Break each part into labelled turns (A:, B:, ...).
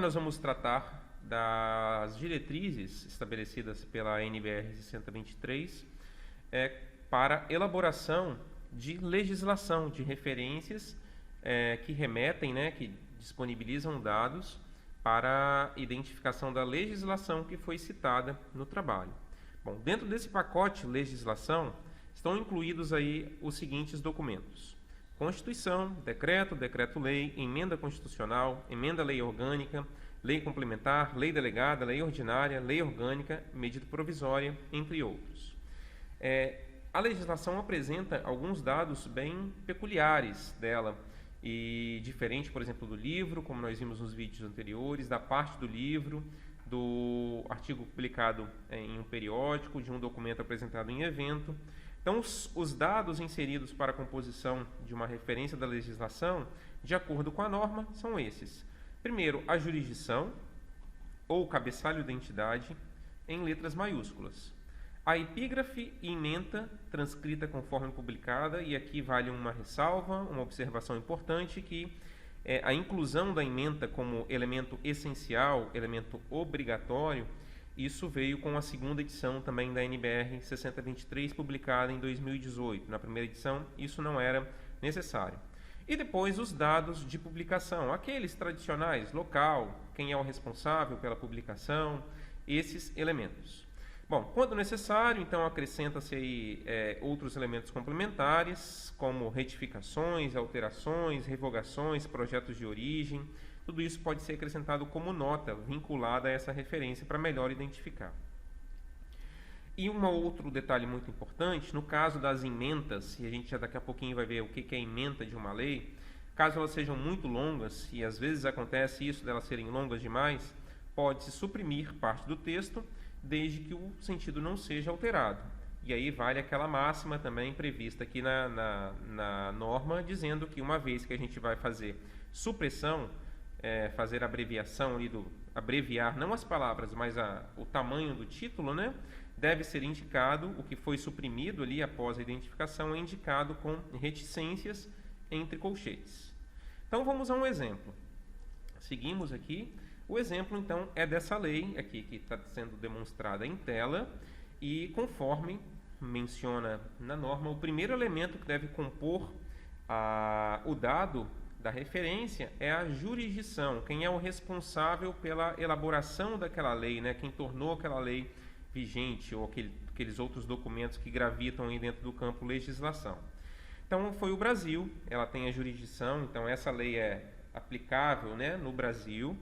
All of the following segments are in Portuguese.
A: nós vamos tratar das diretrizes estabelecidas pela NBR 6023 para elaboração de legislação, de referências que remetem, que disponibilizam dados para a identificação da legislação que foi citada no trabalho. Bom, dentro desse pacote legislação estão incluídos aí os seguintes documentos: Constituição, decreto, decreto-lei, emenda constitucional, emenda lei orgânica, lei complementar, lei delegada, lei ordinária, lei orgânica, medida provisória, entre outros. A legislação apresenta alguns dados bem peculiares dela, e diferente, por exemplo, do livro, como nós vimos nos vídeos anteriores, da parte do livro, do artigo publicado em um periódico, de um documento apresentado em evento. Então, os dados inseridos para a composição de uma referência da legislação, de acordo com a norma, são esses. Primeiro, a jurisdição, ou cabeçalho da entidade, em letras maiúsculas. A epígrafe e ementa, transcrita conforme publicada, e aqui vale uma ressalva, uma observação importante, que a inclusão da ementa como elemento essencial, elemento obrigatório, isso veio com a segunda edição também da NBR 6023, publicada em 2018. Na primeira edição, isso não era necessário. E depois os dados de publicação, aqueles tradicionais, local, quem é o responsável pela publicação, esses elementos. Bom, quando necessário, então acrescenta-se aí outros elementos complementares, como retificações, alterações, revogações, projetos de origem. Tudo isso pode ser acrescentado como nota vinculada a essa referência para melhor identificar. E um outro detalhe muito importante, no caso das ementas, e a gente já daqui a pouquinho vai ver o que é ementa de uma lei, caso elas sejam muito longas, e às vezes acontece isso delas serem longas demais, pode-se suprimir parte do texto, desde que o sentido não seja alterado. E aí vale aquela máxima também prevista aqui na norma, dizendo que uma vez que a gente vai fazer supressão, fazer abreviação ali abreviar não as palavras, mas o tamanho do título, deve ser indicado, o que foi suprimido ali após a identificação é indicado com reticências entre colchetes. Então vamos a um exemplo. Seguimos aqui. O exemplo, então, é dessa lei aqui, que está sendo demonstrada em tela, e conforme menciona na norma, o primeiro elemento que deve compor o dado da referência é a jurisdição, quem é o responsável pela elaboração daquela lei, quem tornou aquela lei vigente, ou aqueles outros documentos que gravitam aí dentro do campo legislação. Então, foi o Brasil, ela tem a jurisdição, então essa lei é aplicável no Brasil.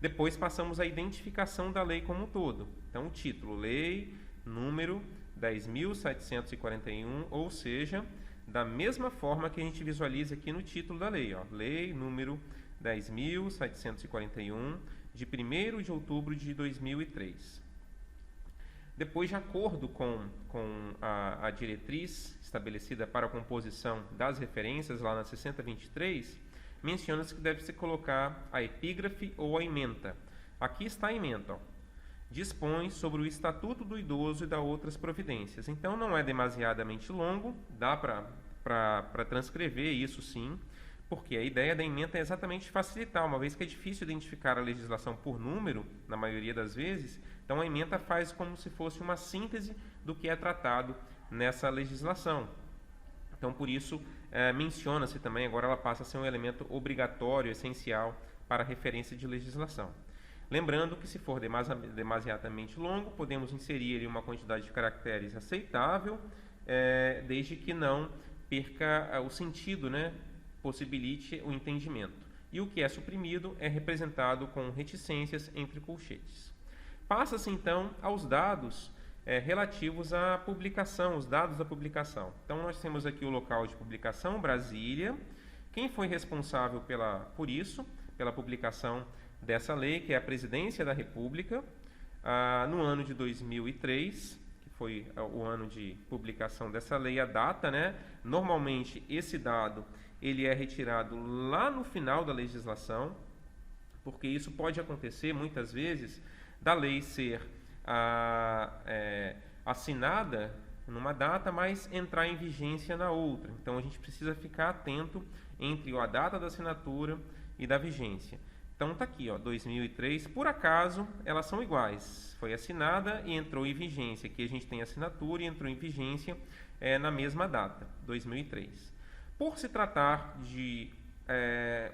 A: Depois passamos à identificação da lei como um todo. Então, o título, lei número 10.741, ou seja, da mesma forma que a gente visualiza aqui no título da lei, lei número 10.741, de 1º de outubro de 2003. Depois, de acordo com a diretriz estabelecida para a composição das referências lá na 6023, menciona-se que deve-se colocar a epígrafe ou a ementa. Aqui está a ementa. Dispõe sobre o Estatuto do Idoso e das outras providências. Então, não é demasiadamente longo, dá para transcrever isso sim, porque a ideia da ementa é exatamente facilitar, uma vez que é difícil identificar a legislação por número, na maioria das vezes, então a ementa faz como se fosse uma síntese do que é tratado nessa legislação. Então, por isso, menciona-se também, agora ela passa a ser um elemento obrigatório, essencial para a referência de legislação. Lembrando que, se for demasiadamente longo, podemos inserir ali uma quantidade de caracteres aceitável, desde que não perca o sentido, possibilite o entendimento. E o que é suprimido é representado com reticências entre colchetes. Passa-se, então, aos dados relativos à publicação, os dados da publicação. Então, nós temos aqui o local de publicação, Brasília. Quem foi responsável por isso, pela publicação dessa lei, que é a Presidência da República, no ano de 2003, que foi o ano de publicação dessa lei, a data, Normalmente, esse dado ele é retirado lá no final da legislação, porque isso pode acontecer, muitas vezes, da lei ser assinada numa data, mas entrar em vigência na outra. Então, a gente precisa ficar atento entre a data da assinatura e da vigência. Então está aqui, ó, 2003. Por acaso, elas são iguais. Foi assinada e entrou em vigência. Aqui a gente tem assinatura e entrou em vigência na mesma data, 2003. Por se tratar de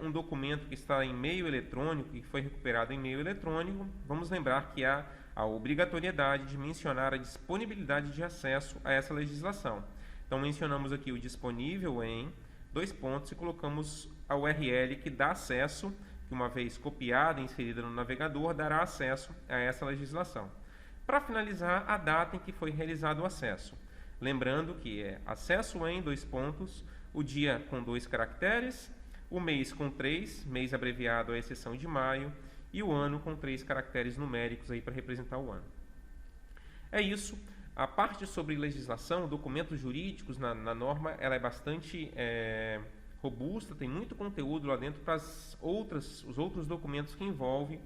A: um documento que está em meio eletrônico, que foi recuperado em meio eletrônico, vamos lembrar que há a obrigatoriedade de mencionar a disponibilidade de acesso a essa legislação. Então, mencionamos aqui o disponível em dois pontos e colocamos a URL que dá acesso, que uma vez copiada e inserida no navegador, dará acesso a essa legislação. Para finalizar, a data em que foi realizado o acesso. Lembrando que é acesso em dois pontos, o dia com 2 caracteres, o mês com 3, mês abreviado à exceção de maio, e o ano com 3 caracteres numéricos aí para representar o ano. É isso. A parte sobre legislação, documentos jurídicos na norma, ela é bastante robusta, tem muito conteúdo lá dentro para os outros documentos que envolvem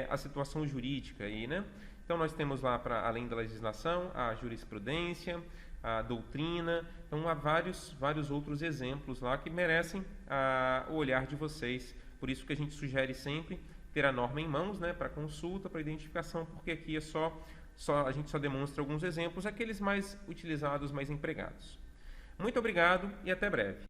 A: a situação jurídica aí, né? Então nós temos lá, além da legislação, a jurisprudência, a doutrina, então há vários outros exemplos lá que merecem o olhar de vocês. Por isso que a gente sugere sempre ter a norma em mãos, né, para consulta, para identificação, porque aqui a gente só demonstra alguns exemplos, aqueles mais utilizados, mais empregados. Muito obrigado e até breve.